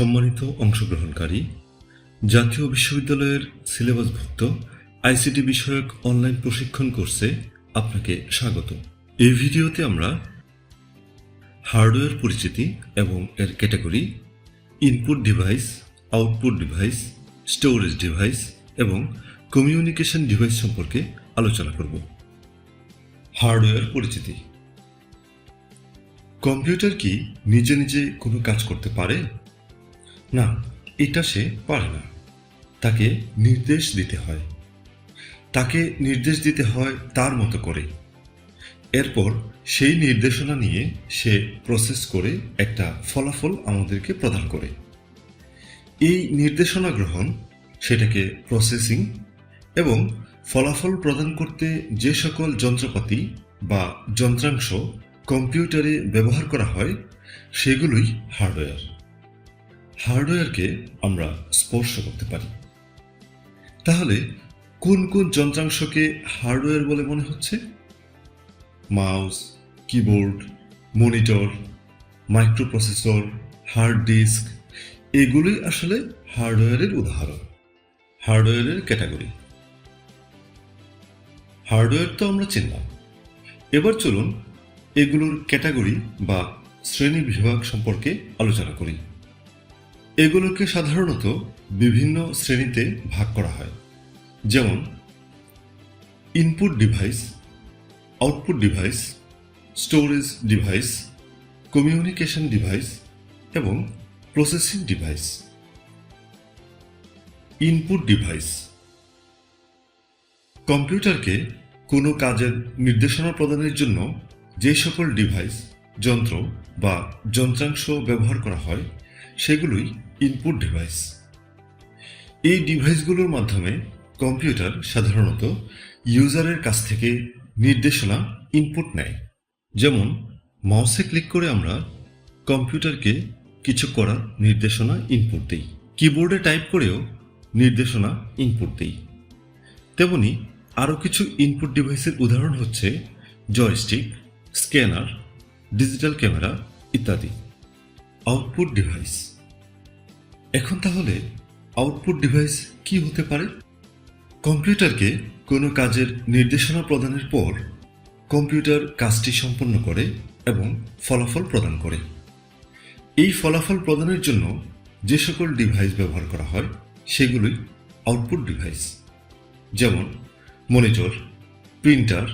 সম্মানিত অংশগ্রহণকারী, জাতীয় বিশ্ববিদ্যালয়ের সিলেবাসভুক্ত আইসিটি বিষয়ক অনলাইন প্রশিক্ষণ কোর্সে আপনাকে স্বাগত। এই ভিডিওতে আমরা হার্ডওয়্যার পরিচিতি এবং এর category, input device, output device, storage device এবং কমিউনিকেশন ডিভাইস সম্পর্কে আলোচনা করব। হার্ডওয়্যার পরিচিতি। কম্পিউটার কি নিজে নিজে কোনো কাজ করতে পারে? না, এটা সে পারে না। তাকে নির্দেশ দিতে হয়। তার মতো করে। এরপর সেই নির্দেশনা নিয়ে সে প্রসেস করে একটা ফলাফল আমাদেরকে প্রদান করে। এই নির্দেশনা গ্রহণ, সেটাকে প্রসেসিং, এবং ফলাফল প্রদান করতে যে সকল যন্ত্রপাতি বা যন্ত্রাংশ কম্পিউটারে ব্যবহার করা হয় সেগুলোই হার্ডওয়্যার। হার্ডওয়্যারকে আমরা স্পর্শ করতে পারি। তাহলে কোন কোন যন্ত্রাংশকে হার্ডওয়্যার বলে মনে হচ্ছে? Mouse, keyboard, monitor, microprocessor, hard disk, এগুলোই আসলে হার্ডওয়্যারের উদাহরণ, হার্ডওয়্যারের ক্যাটাগরি। হার্ডওয়্যার তো আমরা চিনলাম। এবার চলুন এগুলোর ক্যাটাগরি বা শ্রেণী বিভাগ সম্পর্কে আলোচনা করি। এগুলোকে সাধারণত বিভিন্ন শ্রেণীতে ভাগ করা হয়, যেমন input device, output device, storage device, communication device এবং প্রসেসিং ডিভাইস। ইনপুট ডিভাইস কম্পিউটারকে কোনো কাজের নির্দেশনা প্রদানের জন্য যে সকল ডিভাইস, যন্ত্র বা যন্ত্রাংশ ব্যবহার করা হয় সেগুলোই ইনপুট ডিভাইস। এই ডিভাইসগুলোর মাধ্যমে কম্পিউটার সাধারণত ইউজারের কাছ থেকে নির্দেশনা ইনপুট নেয়। যেমন মাউসে ক্লিক করে আমরা কম্পিউটারকে কিছু করার নির্দেশনা ইনপুট দিই। কিবোর্ডে টাইপ করেও নির্দেশনা ইনপুট দিই। তেমনি আরও কিছু ইনপুট ডিভাইসের উদাহরণ হচ্ছে জয়স্টিক, স্ক্যানার, ডিজিটাল ক্যামেরা ইত্যাদি। Output device. এখন তাহলে আউটপুট ডিভাইস কি হতে পারে? কম্পিউটারকে কোনো কাজের নির্দেশনা প্রদানের পর কম্পিউটার কাজটি সম্পন্ন করে এবং ফলাফল প্রদান করে। এই ফলাফল প্রদানের জন্য যে সকল ডিভাইস ব্যবহার করা হয় সেগুলোই আউটপুট ডিভাইস, যেমন monitor, printer,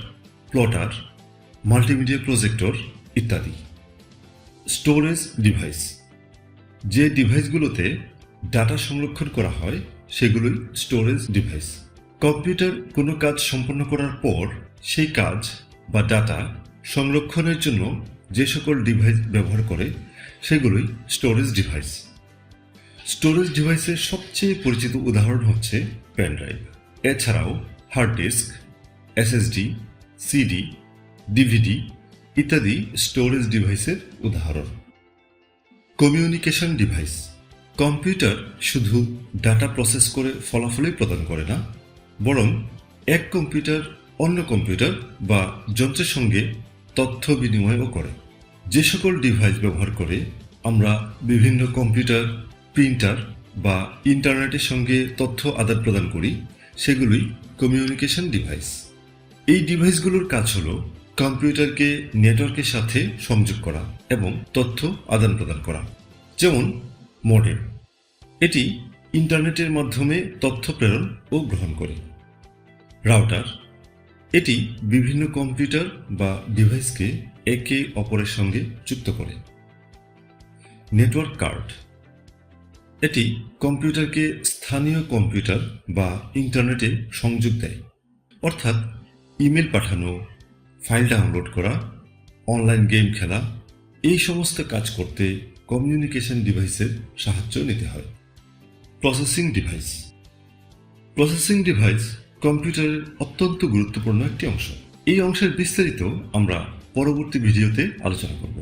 plotter, multimedia projector ইত্যাদি। Storage device. যে ডিভাইসগুলোতে ডাটা সংরক্ষণ করা হয় সেগুলোই স্টোরেজ ডিভাইস। কম্পিউটার কোনো কাজ সম্পন্ন করার পর সেই কাজ বা ডাটা সংরক্ষণের জন্য যে সকল ডিভাইস ব্যবহার করে সেগুলোই স্টোরেজ ডিভাইস। স্টোরেজ ডিভাইসের সবচেয়ে পরিচিত উদাহরণ হচ্ছে পেন ড্রাইভ। এছাড়াও hard disk, SSD, CD, DVD ইত্যাদি স্টোরেজ ডিভাইসের উদাহরণ। Communication device. কম্পিউটার শুধু ডাটা প্রসেস করে ফলাফলই প্রদান করে না, বরং এক কম্পিউটার অন্য কম্পিউটার বা যন্ত্রের সঙ্গে তথ্য বিনিময়ও করে। যে সকল ডিভাইস ব্যবহার করে আমরা বিভিন্ন কম্পিউটার, প্রিন্টার বা ইন্টারনেটের সঙ্গে তথ্য আদান প্রদান করি সেগুলোই কমিউনিকেশন ডিভাইস। এই ডিভাইসগুলোর কাজ হল কম্পিউটারকে নেটওয়ার্কের সাথে সংযোগ করা এবং তথ্য আদান প্রদান করা। যেমন মডেম, এটি ইন্টারনেটের মাধ্যমে তথ্য প্রেরণ ও গ্রহণ করে। রাউটার, এটি বিভিন্ন কম্পিউটার বা ডিভাইসকে একে অপরের সঙ্গে যুক্ত করে। নেটওয়ার্ক কার্ড, এটি কম্পিউটারকে স্থানীয় কম্পিউটার বা ইন্টারনেটে সংযোগ দেয়, অর্থাৎ ইমেল পাঠানো, ফাইল ডাউনলোড করা, অনলাইন গেম খেলা, এই সমস্ত কাজ করতে কমিউনিকেশন ডিভাইসের সাহায্য নিতে হয়। Processing device. প্রসেসিং ডিভাইস কম্পিউটারের অত্যন্ত গুরুত্বপূর্ণ একটি অংশ। এই অংশের বিস্তারিত আমরা পরবর্তী ভিডিওতে আলোচনা করব।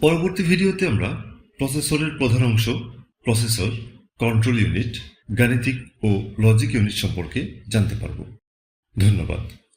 পরবর্তী ভিডিওতে আমরা প্রসেসরের প্রধান অংশ, প্রসেসর, কন্ট্রোল ইউনিট, গাণিতিক ও লজিক ইউনিট সম্পর্কে জানতে পারব। ধন্যবাদ।